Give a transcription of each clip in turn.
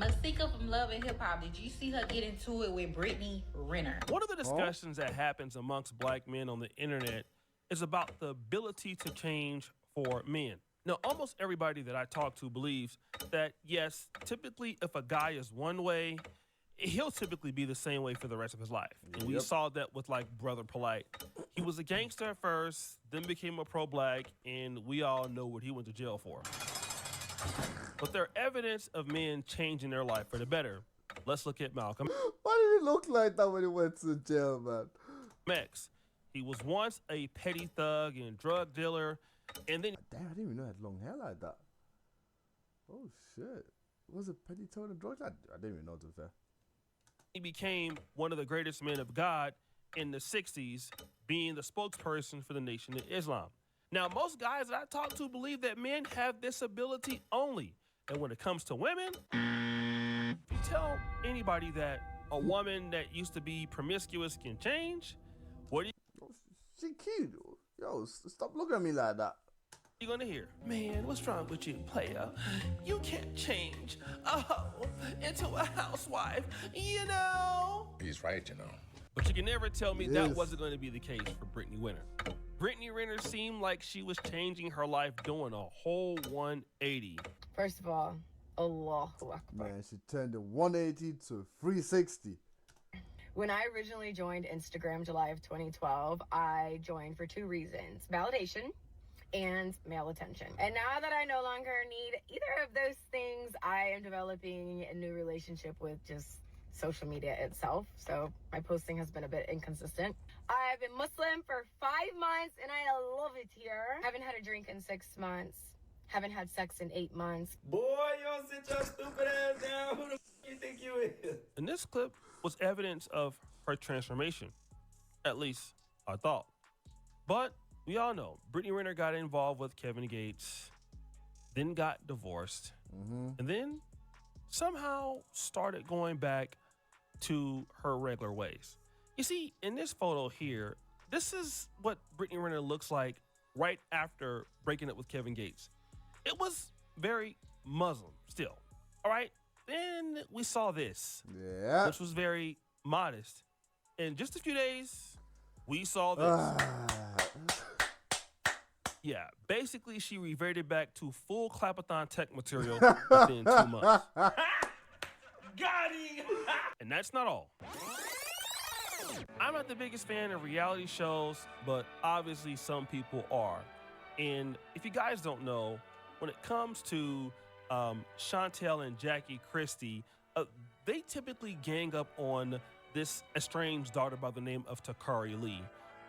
Masika from Love and Hip Hop, did you see her get into it with Brittany Renner? One of the discussions that happens amongst black men on the internet is about the ability to change for men. Now, almost everybody that I talk to believes that, yes, typically if a guy is one way, he'll typically be the same way for the rest of his life. And we saw that with like Brother Polite. He was a gangster at first, then became a pro-black, and we all know what he went to jail for. But there are evidence of men changing their life for the better. Let's look at Malcolm Why did he look like that when he went to jail, man? X. He was once a petty thug and drug dealer, and then Damn, I didn't even know he had long hair like that. Oh shit. Was it petty thug and drugs? I didn't even know, to be fair. he became one of the greatest men of God in the 60s, being the spokesperson for the Nation of Islam. Now, most guys that I talk to believe that men have this ability only. And when it comes to women, if you tell anybody that a woman that used to be promiscuous can change, what are She cute. Yo, stop looking at me like that. you gonna hear? Man, what's wrong with you, player? You can't change into a housewife, you know? He's right, you know. But you can never tell me that Yes. wasn't going to be the case for Brittany Renner. Brittany Renner seemed like she was changing her life, doing a whole 180. First of all, Allahu Akbar. Man, she turned a 180 to 360. When I originally joined Instagram July of 2012, I joined for two reasons: validation and male attention. And now that I no longer need either of those things, I am developing a new relationship with just social media itself. So my posting has been a bit inconsistent. I've been Muslim for 5 months and I love it here. Haven't had a drink in 6 months. Haven't had sex in 8 months. Boy, you don't sit your stupid ass down. Who the f you think you is? And this clip was evidence of her transformation. At least, I thought. But we all know, Brittany Renner got involved with Kevin Gates, then got divorced, and then somehow started going back to her regular ways. You see, in this photo here, this is what Brittany Renner looks like right after breaking up with Kevin Gates. It was very Muslim still, all right? Then we saw this, Yeah. which was very modest. In just a few days, we saw this. Yeah, basically she reverted back to full Clapathon tech material within 2 months. Got him! And that's not all. I'm not the biggest fan of reality shows, but obviously some people are. And if you guys don't know, when it comes to Chantel and Jackie Christie, they typically gang up on this estranged daughter by the name of Takari Lee.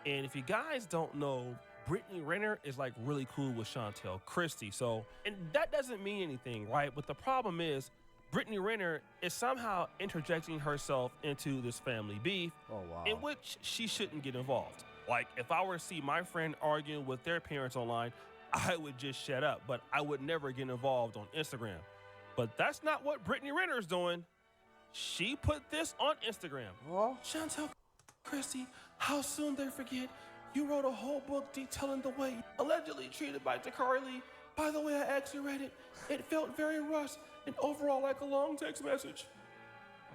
And if you guys don't know, Brittany Renner is like really cool with Chantel Christie. So, and that doesn't mean anything, right? But the problem is, Brittany Renner is somehow interjecting herself into this family beef, Oh, wow. in which she shouldn't get involved. Like, if I were to see my friend arguing with their parents online, I would just shut up, but I would never get involved on Instagram. But that's not what Brittany Renner is doing. She put this on Instagram. Oh. Chantel Christie, how soon they forget you wrote a whole book detailing the way you allegedly treated by Takari Lee. By the way, I actually read it. It felt very rushed and overall like a long text message.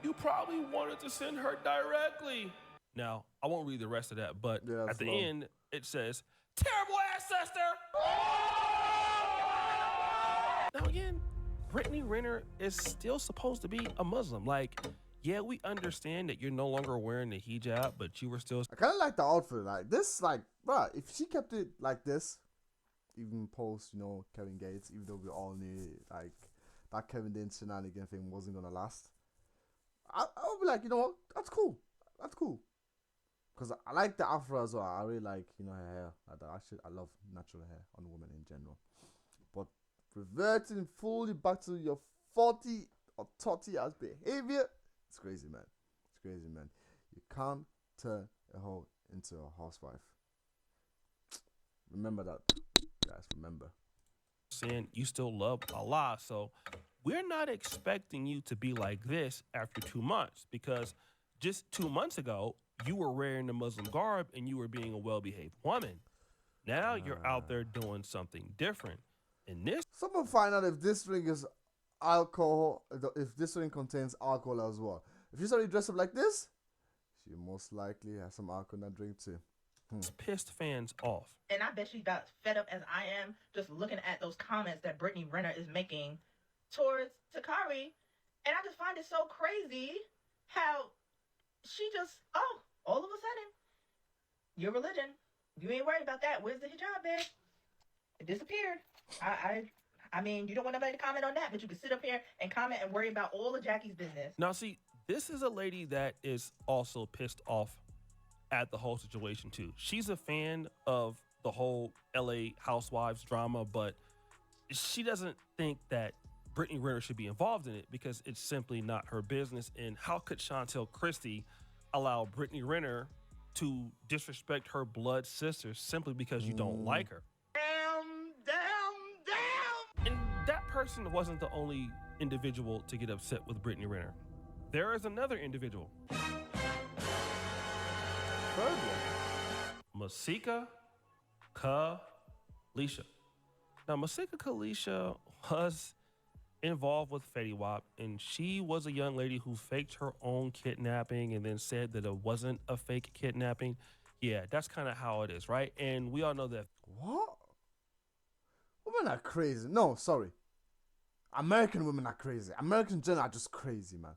You probably wanted to send her directly. Now, I won't read the rest of that, but Yeah, at that's the long. end, it says, "Terrible ass sister." Now again, Brittany Renner is still supposed to be a Muslim. Like, yeah, we understand that you're no longer wearing the hijab, but you were still... I kind of like the outfit. Like this, like, bruh, if she kept it like this, even post, you know, Kevin Gates, even though we all knew like that Kevin Gates shenanigan thing wasn't gonna last, I would be like, you know what, that's cool. That's cool. Because I like the afro as well. I really like, you know, her hair. I love natural hair on women in general. But reverting fully back to your 40 or 30 as behavior, it's crazy, man. It's crazy, man. You can't turn a hoe into a housewife. Remember that, guys. Remember. saying you still love Allah. So we're not expecting you to be like this after 2 months, because just 2 months ago, you were wearing the Muslim garb and you were being a well-behaved woman. Now you're out there doing something different. And this, Someone find out if this ring is alcohol, if this one contains alcohol as well. If she's already dressed up like this, she most likely has some alcohol in that drink too. It's pissed fans off. And I bet she got fed up as I am just looking at those comments that Brittany Renner is making towards Takari. And I just find it so crazy how she just, all of a sudden, your religion, you ain't worried about that. Where's the hijab, babe? It disappeared. I mean, you don't want nobody to comment on that, but you can sit up here and comment and worry about all of Jackie's business. Now, see, this is a lady that is also pissed off at the whole situation too. She's a fan of the whole LA Housewives drama, but she doesn't think that Brittany Renner should be involved in it because it's simply not her business. And how could Chantel Christie allow Brittany Renner to disrespect her blood sister simply because you don't like her? And that person wasn't the only individual to get upset with Brittany Renner. There is another individual. Mika Kisha. Now, Mika Kisha was involved with Fetty Wap, and she was a young lady who faked her own kidnapping and then said that it wasn't a fake kidnapping. Yeah, that's kind of how it is, right? And we all know that. What? Women are crazy. No, sorry. American women are crazy. American general are just crazy, man.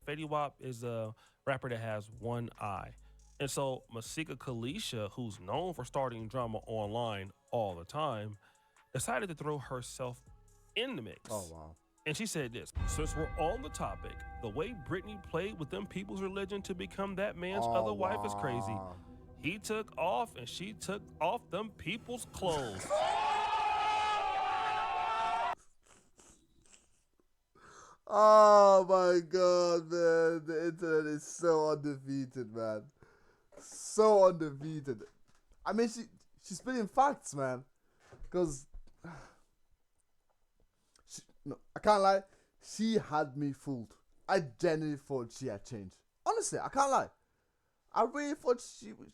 Fetty Wap is a rapper that has one eye. And so Mika Kisha, who's known for starting drama online all the time, decided to throw herself in the mix. Oh, wow. And she said this: since we're on the topic, the way Brittany played with them people's religion to become that man's other wife is crazy. He took off and she took off them people's clothes. Oh my God, man. The internet is so undefeated, man. So undefeated. I mean, she's spitting facts, man. Because, no, I can't lie. She had me fooled. I genuinely thought she had changed. Honestly, I can't lie. I really thought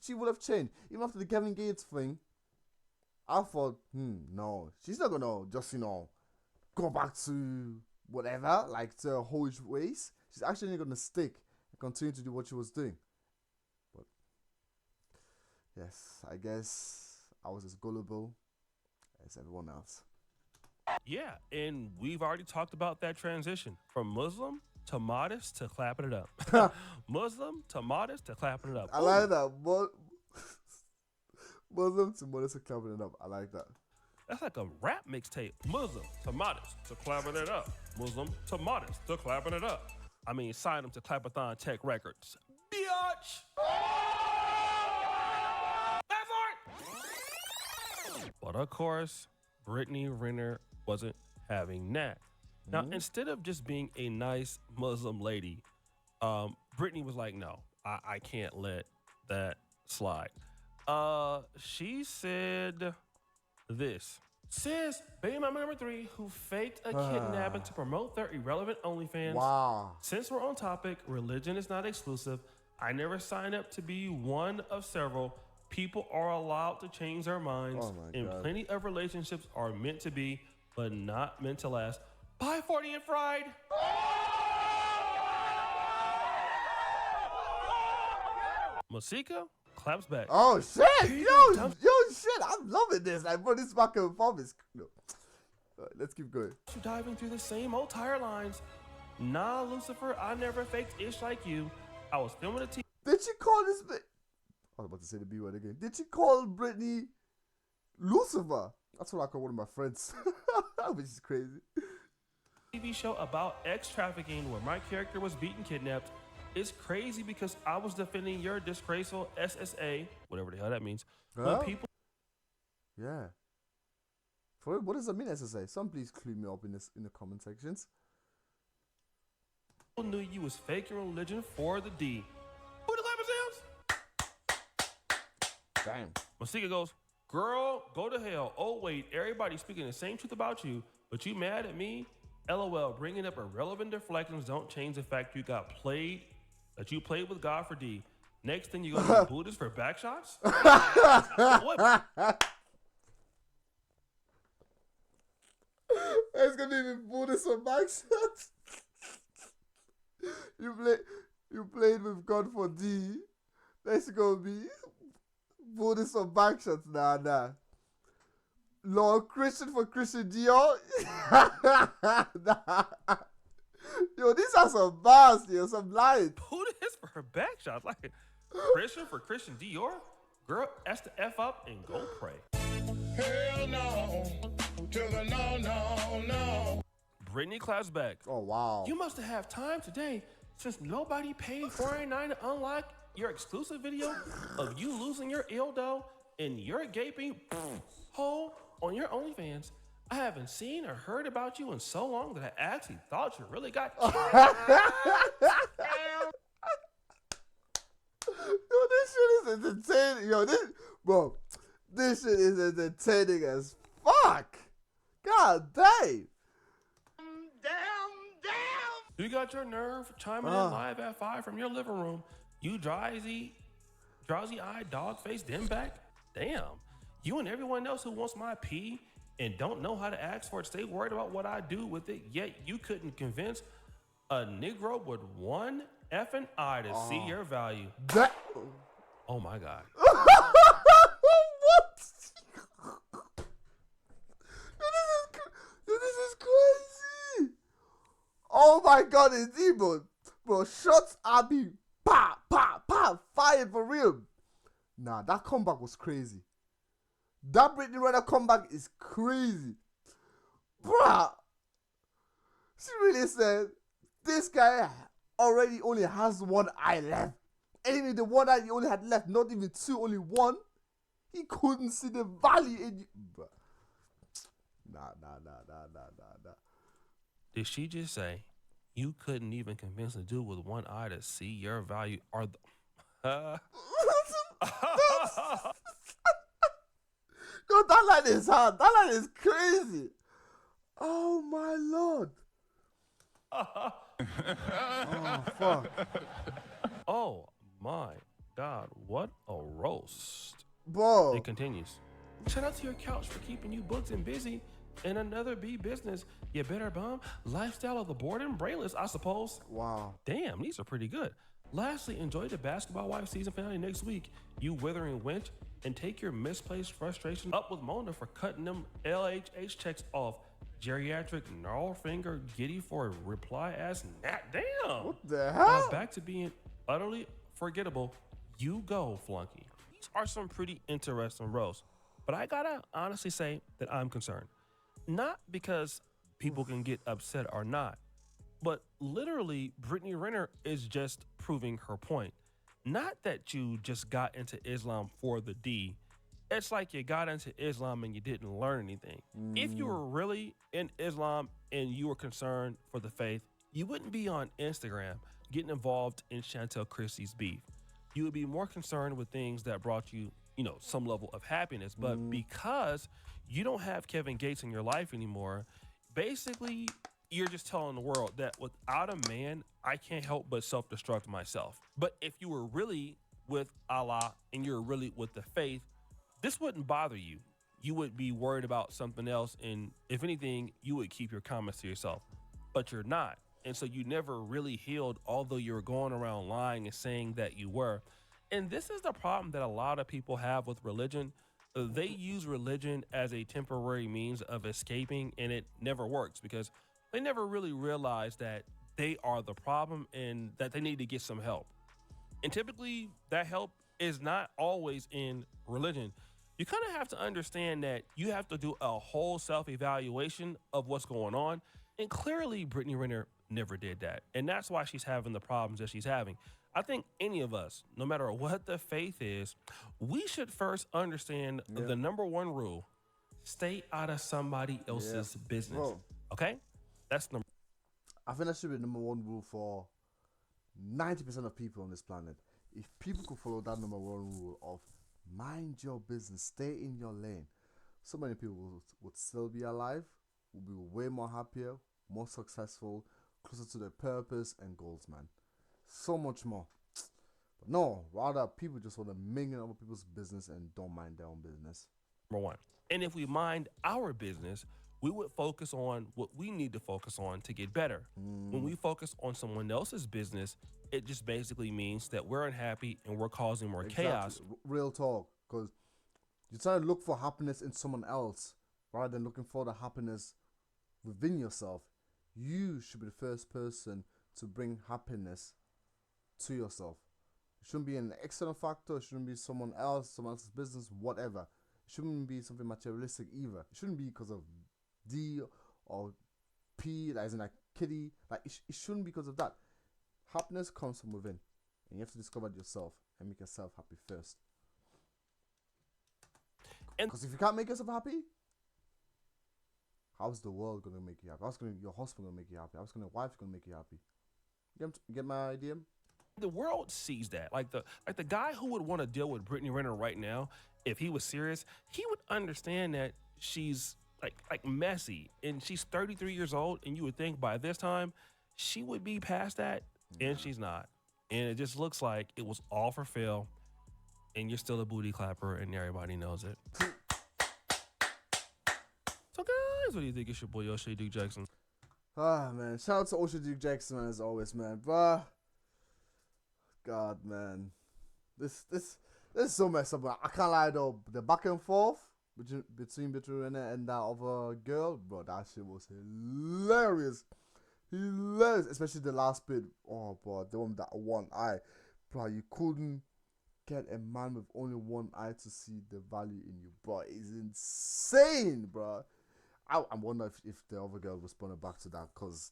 she would have changed. Even after the Kevin Gates thing, I thought, no. She's not going to just, go back to whatever, like to her whole ways. She's actually going to stick and continue to do what she was doing. But yes, I guess I was as gullible as everyone else. Yeah, and we've already talked about that transition from Muslim to modest to clapping it up. Muslim to modest to clapping it up. I like that. Muslim to modest to clapping it up. I like that. That's like a rap mixtape. Muslim to modest to clapping it up. Muslim to modest to clapping it up. I mean, sign them to Clapathon Tech Records. Biatch! But of course, Brittany Renner wasn't having that. Now, instead of just being a nice Muslim lady, Brittany was like, no, I can't let that slide. She said this. Sis, baby mama number 3 who faked a kidnapping to promote their irrelevant OnlyFans. Wow. Since we're on topic, religion is not exclusive. I never signed up to be one of several. People are allowed to change their minds. Oh my and God. Plenty of relationships are meant to be, but not meant to last. Bye, 40 and fried. Masika claps back. Oh shit! Yo, shit! I'm loving this. Like, bro, this back and forth is. No. Let's keep going. You diving through the same old tire lines. Nah, Lucifer, I never faked ish like you. I was filming a TV. Did she call this? I was about to say the B word again. Did she call Brittany Lucifer? That's what I call one of my friends. Which is crazy. TV show about ex trafficking where my character was beaten, kidnapped. It's crazy because I was defending your disgraceful SSA, whatever the hell that means. Huh? But people. Yeah. For what does that mean, SSA? Some please clue me up in the comment sections. People knew you was faking religion for the D. Who the clapping sounds? Damn. Masika goes, girl, go to hell. Oh, wait, everybody's speaking the same truth about you, but you mad at me? LOL, bringing up irrelevant deflections don't change the fact you played with God for D. Next thing you gonna be Buddhist for back shots? What? It's gonna be with Buddhist or Max. You played with God for D. That's gonna be Buddhist or back shots. Nah. Lord Christian for Christian Dior. Nah. Yo, these are some bars, yo, some lines. Who this for her back shots? Like Christian for Christian Dior? Girl, that's the F up and go pray. Hell no. To the no. Brittany claps back. Oh, wow. You must have time today since nobody paid $4.99 to unlock your exclusive video of you losing your dildo and your gaping hole on your OnlyFans. I haven't seen or heard about you in so long that I actually thought you really got Yo, this shit is entertaining. Yo, this shit is entertaining as fuck. God damn. You got your nerve chiming in live at 5 from your living room. You drowsy-eyed dog-faced dimback? Damn. You and everyone else who wants my pee and don't know how to ask for it stay worried about what I do with it, yet you couldn't convince a Negro with one effing eye to see your value. Oh my God. What? This is crazy. Oh my God, it's evil. Bro, shots are being fired for real. Nah, that comeback was crazy. That Brittany Renner comeback is crazy. Bruh. She really said, this guy already only has one eye left. And even the one eye he only had left, not even two, only one. He couldn't see the value in you. Bruh. Nah. Did she just say you couldn't even convince a dude with one eye to see your value or the Yo, that line is hard. That line is crazy. Oh my Lord. Oh fuck. Oh my God, what a roast. Bro. It continues. Shout out to your couch for keeping you booked and busy. And another B business, you better bum. Lifestyle of the bored and brainless, I suppose. Wow. Damn, these are pretty good. Lastly, enjoy the Basketball Wife season finale next week, you withering wench, and take your misplaced frustration up with Mona for cutting them LHH checks off. Geriatric gnarl finger giddy for a reply ass nat. Damn. What the hell? Back to being utterly forgettable. You go, flunky. These are some pretty interesting roasts, but I gotta honestly say that I'm concerned. Not because people can get upset or not, but literally Brittany Renner is just proving her point. Not that you just got into Islam for the D. It's like you got into Islam and you didn't learn anything. If you were really in Islam and you were concerned for the faith, you wouldn't be on Instagram getting involved in Chantel Christie's beef. You would be more concerned with things that brought you, some level of happiness. But because you don't have Kevin Gates in your life anymore, basically you're just telling the world that without a man, I can't help but self-destruct myself. But if you were really with Allah and you're really with the faith, this wouldn't bother you. You would be worried about something else, and if anything, you would keep your comments to yourself. But you're not. And so you never really healed, although you were going around lying and saying that you were. And this is the problem that a lot of people have with religion. They use religion as a temporary means of escaping, and it never works because they never really realize that they are the problem and that they need to get some help. And typically that help is not always in religion. You kind of have to understand that you have to do a whole self-evaluation of what's going on. And clearly Brittany Renner never did that. And that's why she's having the problems that she's having. I think any of us, no matter what the faith is, we should first understand the number one rule: stay out of somebody else's business. Bro. Okay? That's number. I think that should be the number one rule for 90% of people on this planet. If people could follow that number one rule of mind your business, stay in your lane, so many people would still be alive, would be way more happier, more successful, closer to their purpose and goals, man. So much more. But no, rather people just want to mingle in other people's business and don't mind their own business. Number one. And if we mind our business, we would focus on what we need to focus on to get better. When we focus on someone else's business, it just basically means that we're unhappy and we're causing more chaos. Real talk, because you're trying to look for happiness in someone else rather than looking for the happiness within yourself. You should be the first person to bring happiness to yourself. It shouldn't be an external factor. It shouldn't be someone else's business, whatever. It shouldn't be something materialistic either. It shouldn't be because of D or P, like as in like kitty. Like it shouldn't be because of that. Happiness comes from within, and you have to discover it yourself and make yourself happy first. Because if you can't make yourself happy, how's the world gonna make you happy? How's your husband gonna make you happy? How's your wife gonna make you happy? Get my idea? The world sees that. Like the guy who would want to deal with Brittany Renner right now, if he was serious, he would understand that she's like messy, and she's 33 years old, and you would think by this time she would be past that, and she's not. And it just looks like it was all for fail, and you're still a booty clapper, and everybody knows it. So guys, what do you think? It's your boy O'Shea Duke Jackson. Man, shout out to O'Shea Duke Jackson, man, as always, man. But God, man, this is so messed up. I can't lie though. The back and forth between Brittany and that other girl, bro, that shit was hilarious. Especially the last bit. Oh, bro, the one with that one eye, bro. You couldn't get a man with only one eye to see the value in you, bro. It's insane, bro. I wonder if the other girl responded back to that, because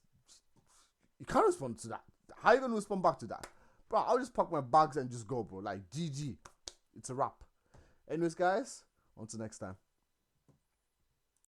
you can't respond to that. How you gonna respond back to that? Bro, I'll just pack my bags and just go, bro. Like, GG. It's a wrap. Anyways, guys, on to next time.